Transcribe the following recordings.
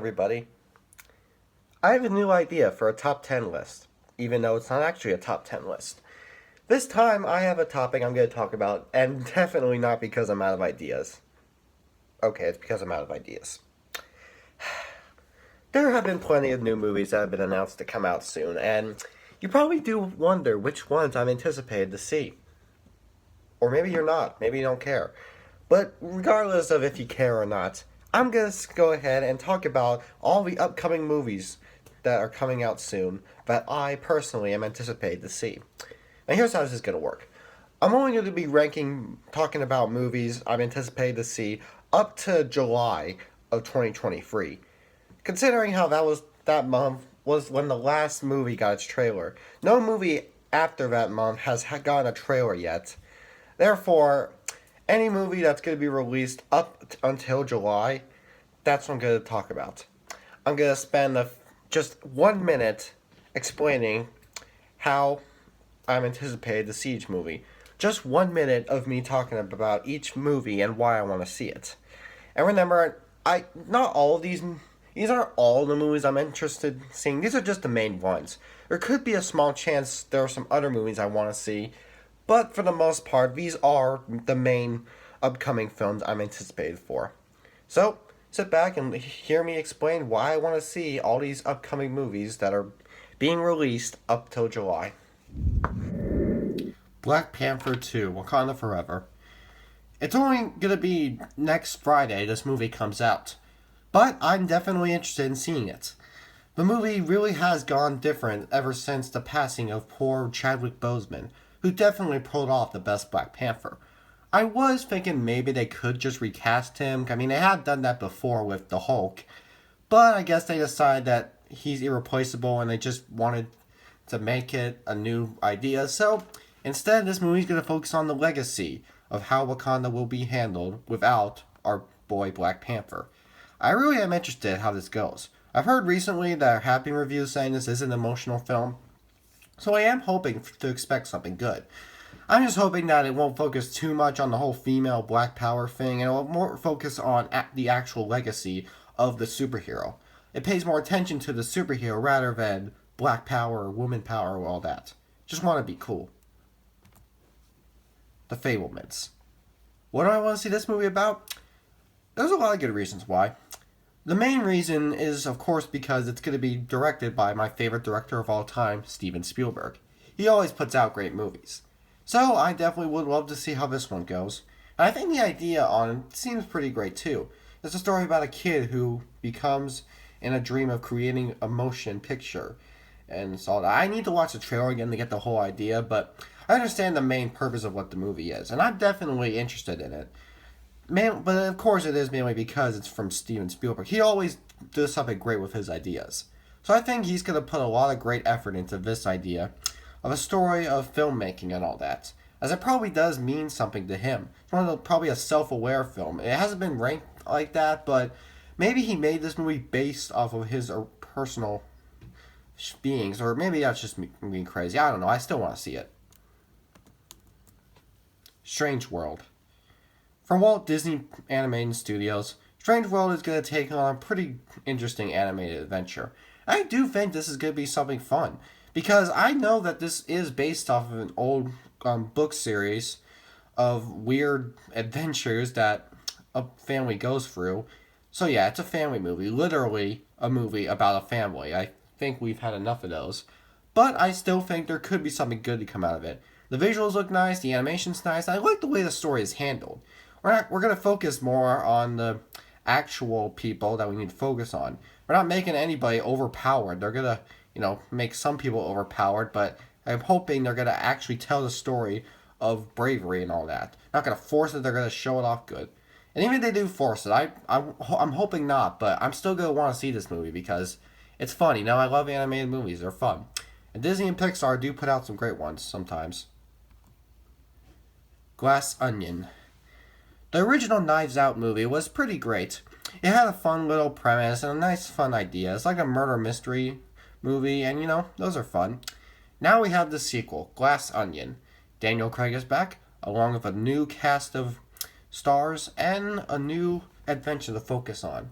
everybody. I have a new idea for a top 10 list, even though it's not actually a top 10 list. This time, I have a topic I'm going to talk about, and definitely not because I'm out of ideas. Okay, it's because I'm out of ideas. There have been plenty of new movies that have been announced to come out soon, and you probably do wonder which ones I'm anticipated to see. Or maybe you're not, maybe you don't care. But regardless of if you care or not, I'm going to go ahead and talk about all the upcoming movies that are coming out soon that I personally am anticipated to see. Now here's how this is going to work. I'm only going to be talking about movies I'm anticipated to see up to July of 2023. Considering how that month was when the last movie got its trailer. No movie after that month has gotten a trailer yet. Therefore, any movie that's going to be released up until July, that's what I'm going to talk about. I'm going to spend just 1 minute explaining how I'm anticipated to see each movie. Just 1 minute of me talking about each movie and why I want to see it. And remember, not all of these aren't all the movies I'm interested in seeing. These are just the main ones. There could be a small chance there are some other movies I want to see, but for the most part, these are the main upcoming films I'm anticipated for. So, sit back and hear me explain why I want to see all these upcoming movies that are being released up till July. Black Panther 2, Wakanda Forever. It's only going to be next Friday this movie comes out, but I'm definitely interested in seeing it. The movie really has gone different ever since the passing of poor Chadwick Boseman, who definitely pulled off the best Black Panther. I was thinking maybe they could just recast him. I mean, they have done that before with the Hulk, but I guess they decided that he's irreplaceable and they just wanted to make it a new idea. So instead, this movie's going to focus on the legacy of how Wakanda will be handled without our boy Black Panther. I really am interested in how this goes. I've heard recently that there have been reviews saying this is an emotional film, so I am hoping to expect something good. I'm just hoping that it won't focus too much on the whole female Black Power thing, and it will more focus on the actual legacy of the superhero. It pays more attention to the superhero rather than Black Power, woman power, all that. Just want to be cool. The FABELMANS. What do I want to see this movie about? There's a lot of good reasons why. The main reason is, of course, because it's going to be directed by my favorite director of all time, Steven Spielberg. He always puts out great movies. So I definitely would love to see how this one goes. And I think the idea on it seems pretty great too. It's a story about a kid who becomes in a dream of creating a motion picture. And so I need to watch the trailer again to get the whole idea, but I understand the main purpose of what the movie is. And I'm definitely interested in it. But of course it is mainly because it's from Steven Spielberg. He always does something great with his ideas. So I think he's going to put a lot of great effort into this idea of a story of filmmaking and all that, as it probably does mean something to him. It's probably a self-aware film. It hasn't been ranked like that, but maybe he made this movie based off of his personal beings, or maybe that's just me being crazy. I don't know. I still want to see it. Strange World. From Walt Disney Animated Studios, Strange World is going to take on a pretty interesting animated adventure. I do think this is going to be something fun, because I know that this is based off of an old book series of weird adventures that a family goes through. So yeah, it's a family movie, literally a movie about a family. I think we've had enough of those, but I still think there could be something good to come out of it. The visuals look nice, the animation's nice, I like the way the story is handled. We're going to focus more on the actual people that we need to focus on. We're not making anybody overpowered. They're going to, make some people overpowered, but I'm hoping they're going to actually tell the story of bravery and all that. Not going to force it, they're going to show it off good. And even if they do force it, I'm hoping not, but I'm still going to want to see this movie because it's fun. I love animated movies. They're fun. And Disney and Pixar do put out some great ones sometimes. Glass Onion. The original Knives Out movie was pretty great. It had a fun little premise and a nice fun idea. It's like a murder mystery movie, and those are fun. Now we have the sequel, Glass Onion. Daniel Craig is back, along with a new cast of stars and a new adventure to focus on.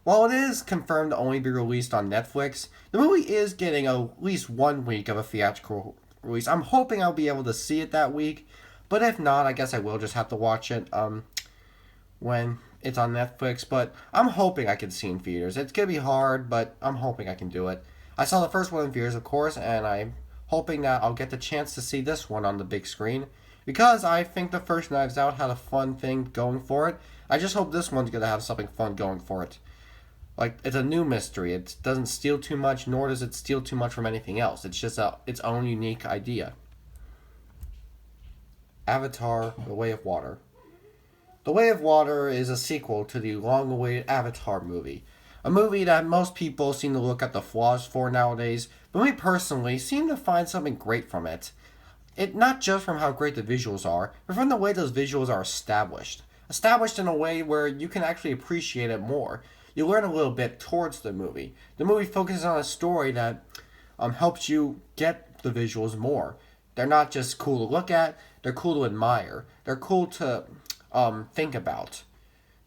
While it is confirmed to only be released on Netflix, the movie is getting at least 1 week of a theatrical release. I'm hoping I'll be able to see it that week, but if not, I guess I will just have to watch it when it's on Netflix. But I'm hoping I can see it in theaters. It's gonna be hard, but I'm hoping I can do it. I saw the first one in theaters, of course, and I'm hoping that I'll get the chance to see this one on the big screen, because I think the first Knives Out had a fun thing going for it. I just hope this one's gonna have something fun going for it. Like, it's a new mystery. It doesn't steal too much, nor does it steal too much from anything else. It's just its own unique idea. Avatar: The Way of Water. The Way of Water is a sequel to the long-awaited Avatar movie. A movie that most people seem to look at the flaws for nowadays, but me personally seem to find something great from it. Not just from how great the visuals are, but from the way those visuals are established. Established in a way where you can actually appreciate it more. You learn a little bit towards the movie. The movie focuses on a story that helps you get the visuals more. They're not just cool to look at, they're cool to admire. They're cool to think about.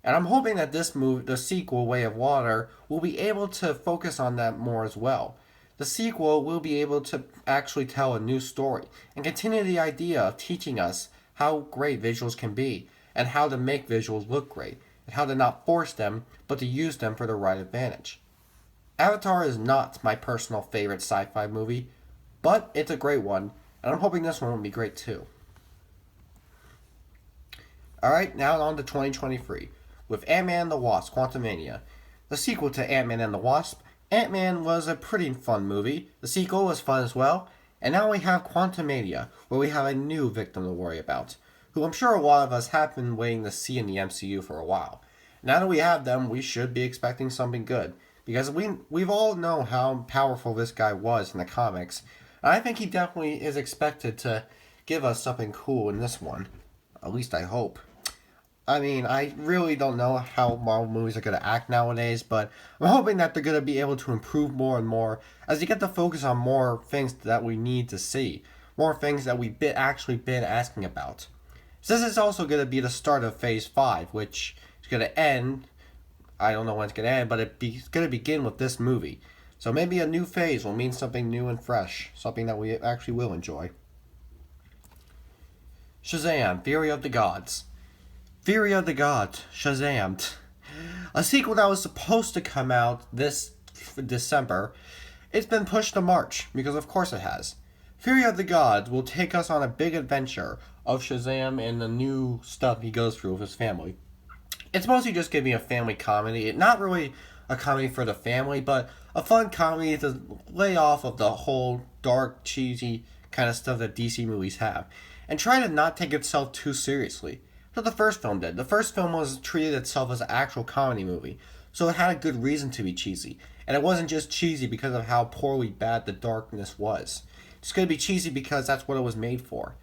And I'm hoping that this movie, the sequel, Way of Water, will be able to focus on that more as well. The sequel will be able to actually tell a new story and continue the idea of teaching us how great visuals can be and how to make visuals look great and how to not force them but to use them for the right advantage. Avatar is not my personal favorite sci-fi movie, but it's a great one, and I'm hoping this one will be great too. Alright, now on to 2023, with Ant-Man and the Wasp: Quantumania. The sequel to Ant-Man and the Wasp, Ant-Man was a pretty fun movie, the sequel was fun as well, and now we have Quantumania, where we have a new victim to worry about, who I'm sure a lot of us have been waiting to see in the MCU for a while. Now that we have them, we should be expecting something good, because we've all known how powerful this guy was in the comics, and I think he definitely is expected to give us something cool in this one. At least I hope. I mean, I really don't know how Marvel movies are going to act nowadays, but I'm hoping that they're going to be able to improve more and more as they get to focus on more things that we need to see, more things that we've actually been asking about. So this is also going to be the start of Phase 5, which is going to end, I don't know when it's going to end, but it's going to begin with this movie. So maybe a new phase will mean something new and fresh, something that we actually will enjoy. Shazam! Fury of the Gods. Fury of the Gods, Shazam. A sequel that was supposed to come out this December. It's been pushed to March, because of course it has. Fury of the Gods will take us on a big adventure of Shazam and the new stuff he goes through with his family. It's mostly just going to be a family comedy. Not really a comedy for the family, but a fun comedy to lay off of the whole dark, cheesy kind of stuff that DC movies have, and try to not take itself too seriously. That's what the first film did. The first film was treated itself as an actual comedy movie, so it had a good reason to be cheesy. And it wasn't just cheesy because of how poorly bad the darkness was. It's going to be cheesy because that's what it was made for.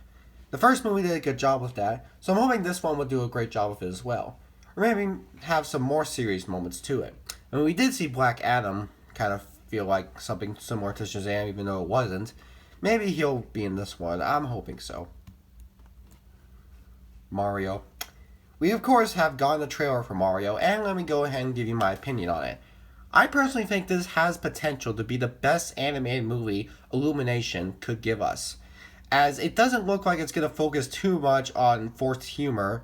The first movie did a good job with that, so I'm hoping this one will do a great job with it as well. Or maybe have some more serious moments to it. I mean, we did see Black Adam kind of feel like something similar to Shazam, even though it wasn't. Maybe he'll be in this one. I'm hoping so. Mario. We of course have gotten the trailer for Mario, and let me go ahead and give you my opinion on it. I personally think this has potential to be the best animated movie Illumination could give us, as it doesn't look like it's going to focus too much on forced humor,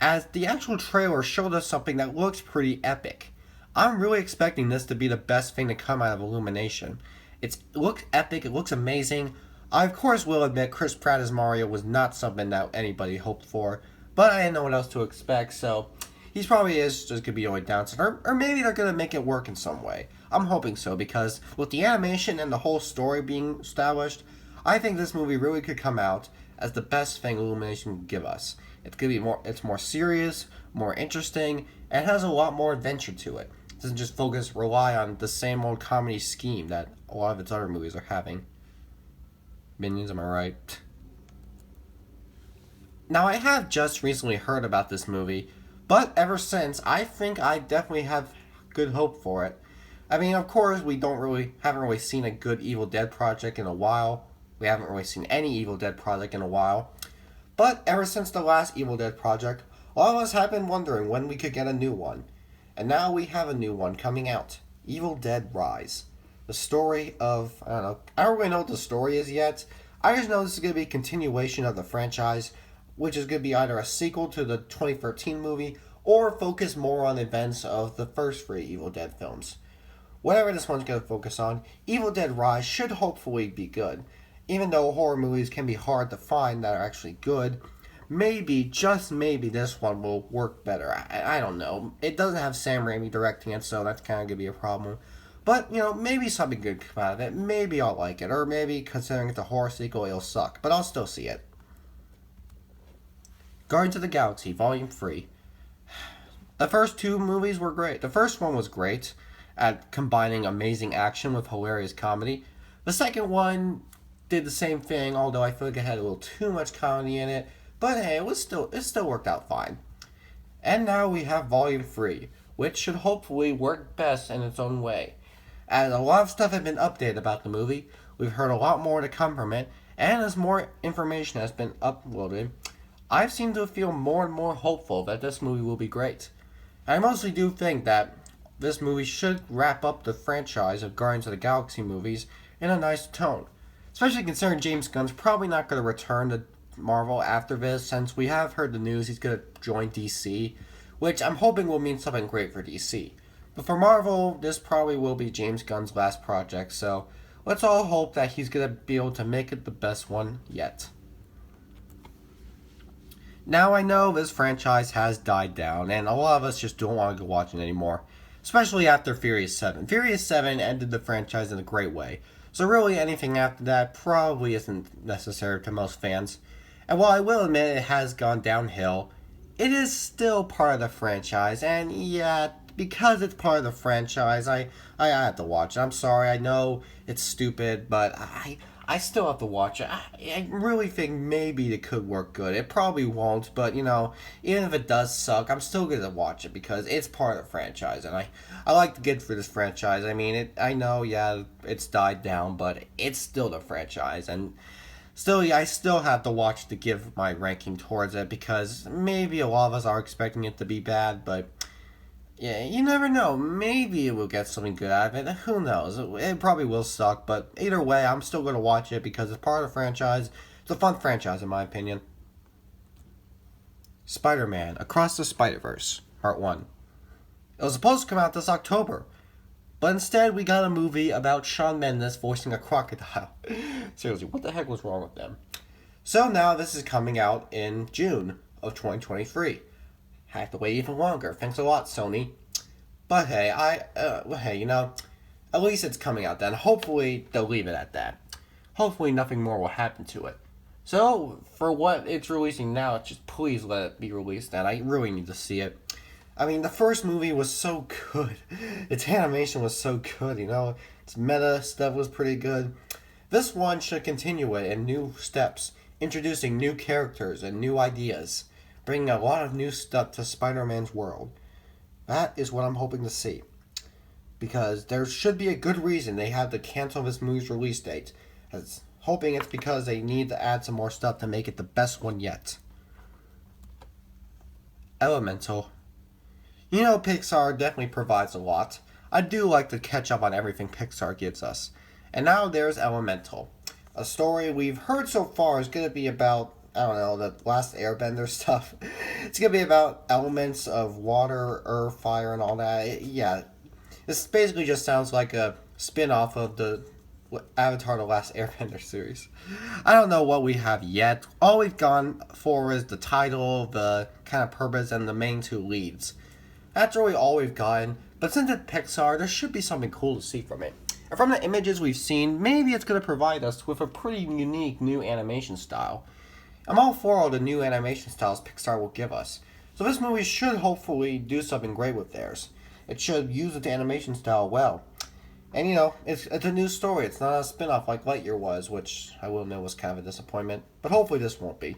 as the actual trailer showed us something that looks pretty epic. I'm really expecting this to be the best thing to come out of Illumination. It looks epic, it looks amazing. I of course will admit Chris Pratt as Mario was not something that anybody hoped for, but I didn't know what else to expect, so he's probably just going to be the only downside. Or maybe they're going to make it work in some way. I'm hoping so, because with the animation and the whole story being established, I think this movie really could come out as the best thing Illumination can give us. It's more serious, more interesting, and it has a lot more adventure to it. It doesn't just rely on the same old comedy scheme that a lot of its other movies are having. Minions, am I right? Now, I have just recently heard about this movie, but ever since, I think I definitely have good hope for it. I mean, of course, we haven't really seen a good Evil Dead project in a while. We haven't really seen any Evil Dead project in a while. But ever since the last Evil Dead project, all of us have been wondering when we could get a new one. And now we have a new one coming out, Evil Dead Rise. The story of, I don't really know what the story is yet. I just know this is going to be a continuation of the franchise, which is going to be either a sequel to the 2013 movie or focus more on the events of the first 3 Evil Dead films. Whatever this one's going to focus on, Evil Dead Rise should hopefully be good. Even though horror movies can be hard to find that are actually good, maybe, just maybe, this one will work better. I don't know. It doesn't have Sam Raimi directing it, so that's kind of going to be a problem. But, maybe something good could come out of it. Maybe I'll like it. Or maybe, considering it's a horror sequel, it'll suck. But I'll still see it. Guardians of the Galaxy, Volume 3. The first 2 movies were great. The first one was great at combining amazing action with hilarious comedy. The second one did the same thing, although I feel like it had a little too much comedy in it. But hey, it still worked out fine. And now we have Volume 3, which should hopefully work best in its own way. As a lot of stuff has been updated about the movie, we've heard a lot more to come from it, and as more information has been uploaded, I've seemed to feel more and more hopeful that this movie will be great. I mostly do think that this movie should wrap up the franchise of Guardians of the Galaxy movies in a nice tone. Especially considering James Gunn's probably not going to return to Marvel after this, since we have heard the news he's going to join DC, which I'm hoping will mean something great for DC. But for Marvel, this probably will be James Gunn's last project, so let's all hope that he's going to be able to make it the best one yet. Now I know this franchise has died down, and a lot of us just don't want to go watch it anymore. Especially after Furious 7. Furious 7 ended the franchise in a great way, so really anything after that probably isn't necessary to most fans. And while I will admit it has gone downhill, it is still part of the franchise, and yeah, because it's part of the franchise, I have to watch it. I'm sorry, I know it's stupid, but I still have to watch it. I really think maybe it could work good. It probably won't, but even if it does suck, I'm still going to watch it because it's part of the franchise, and I like to get for this franchise. I mean, I know, yeah, it's died down, but it's still the franchise, and still, I still have to watch to give my ranking towards it because maybe a lot of us are expecting it to be bad, but yeah, you never know. Maybe it will get something good out of it. Who knows? It probably will suck, but either way, I'm still going to watch it because it's part of the franchise. It's a fun franchise, in my opinion. Spider-Man Across the Spider-Verse, Part 1. It was supposed to come out this October, but instead we got a movie about Shawn Mendes voicing a crocodile. Seriously, what the heck was wrong with them? So now this is coming out in June of 2023. Have to wait even longer. Thanks a lot, Sony. But hey, at least it's coming out then. Hopefully they'll leave it at that. Hopefully nothing more will happen to it. So for what it's releasing now, just please let it be released. And I really need to see it. I mean, the first movie was so good. Its animation was so good. Its meta stuff was pretty good. This one should continue it in new steps, introducing new characters and new ideas, bringing a lot of new stuff to Spider-Man's world. That is what I'm hoping to see. Because there should be a good reason they had to cancel this movie's release date. Hoping it's because they need to add some more stuff to make it the best one yet. Elemental. Pixar definitely provides a lot. I do like to catch up on everything Pixar gives us. And now there's Elemental. A story we've heard so far is going to be about, the last Airbender stuff. It's going to be about elements of water, earth, fire, and all that. Yeah. This basically just sounds like a spin-off of the Avatar The Last Airbender series. I don't know what we have yet. All we've gone for is the title, the kind of purpose, and the main 2 leads. That's really all we've gotten, but since it's Pixar, there should be something cool to see from it. And from the images we've seen, maybe it's going to provide us with a pretty unique new animation style. I'm all for all the new animation styles Pixar will give us, so this movie should hopefully do something great with theirs. It should use its animation style well. And it's a new story, it's not a spin-off like Lightyear was, which I will know was kind of a disappointment, but hopefully this won't be.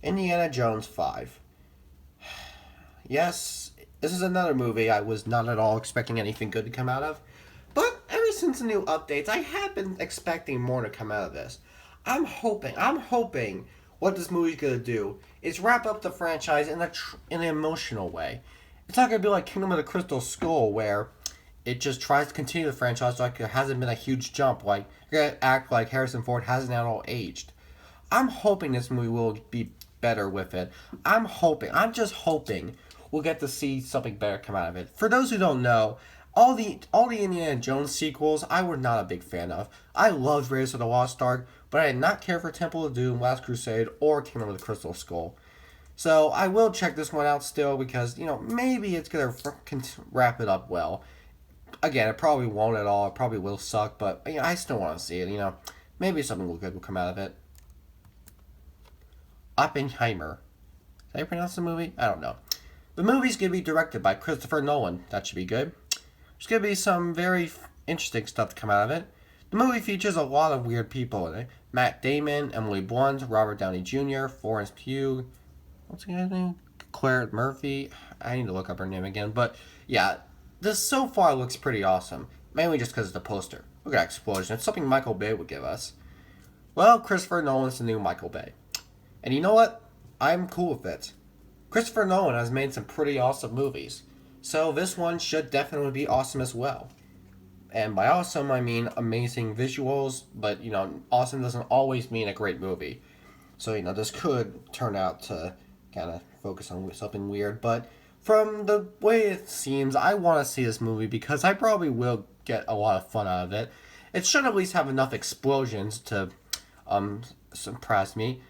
Indiana Jones 5. Yes, this is another movie I was not at all expecting anything good to come out of. But ever since the new updates, I have been expecting more to come out of this. I'm hoping what this movie's going to do is wrap up the franchise in an emotional way. It's not going to be like Kingdom of the Crystal Skull, where it just tries to continue the franchise like it hasn't been a huge jump. Like, you're going to act like Harrison Ford hasn't at all aged. I'm hoping this movie will be better with it. I'm just hoping we'll get to see something better come out of it. For those who don't know, all the Indiana Jones sequels I was not a big fan of. I loved Raiders of the Lost Ark, but I did not care for Temple of Doom, Last Crusade, or Kingdom of the Crystal Skull. So I will check this one out still because, maybe it's going to wrap it up well. Again, it probably won't at all. It probably will suck, but I still want to see it, Maybe something good will come out of it. Oppenheimer. Did I pronounce the movie? I don't know. The movie's going to be directed by Christopher Nolan. That should be good. There's going to be some very interesting stuff to come out of it. The movie features a lot of weird people in it. Matt Damon, Emily Blunt, Robert Downey Jr., Florence Pugh, what's the guy's name? Claire Murphy. I need to look up her name again. But yeah, this so far looks pretty awesome. Mainly just because of the poster. Look at that explosion. It's something Michael Bay would give us. Well, Christopher Nolan's the new Michael Bay. And you know what? I'm cool with it. Christopher Nolan has made some pretty awesome movies. So this one should definitely be awesome as well. And by awesome, I mean amazing visuals. But, awesome doesn't always mean a great movie. So, this could turn out to kind of focus on something weird. But from the way it seems, I want to see this movie because I probably will get a lot of fun out of it. It should at least have enough explosions to surprise me.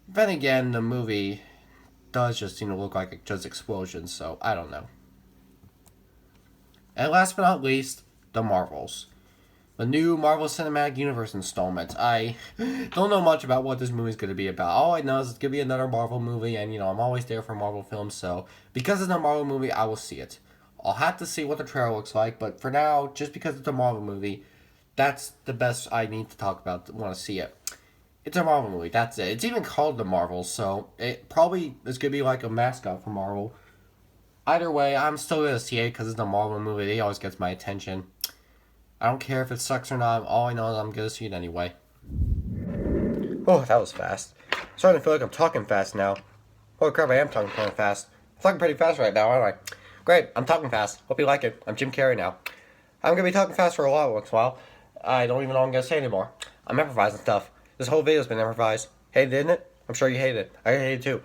Then again, the movie does just look like it just explosions, so I don't know. And last but not least, the Marvels. The new Marvel Cinematic Universe installment. I don't know much about what this movie is going to be about. All I know is it's going to be another Marvel movie, and I'm always there for Marvel films, so because it's a Marvel movie, I will see it. I'll have to see what the trailer looks like, but for now, just because it's a Marvel movie, that's the best I need to talk about, want to see it. It's a Marvel movie, that's it. It's even called The Marvels, so it probably is going to be like a mascot for Marvel. Either way, I'm still going to see it because it's a Marvel movie. It always gets my attention. I don't care if it sucks or not. All I know is I'm going to see it anyway. Oh, that was fast. Starting to feel like I'm talking fast now. Holy crap, I am talking kind of fast. I'm talking pretty fast right now, aren't I? Great, I'm talking fast. Hope you like it. I'm Jim Carrey now. I'm going to be talking fast for a while once in a while. I don't even know what I'm going to say anymore. I'm improvising stuff. This whole video's been improvised. Hated, didn't it? I'm sure you hated it. I hated it too.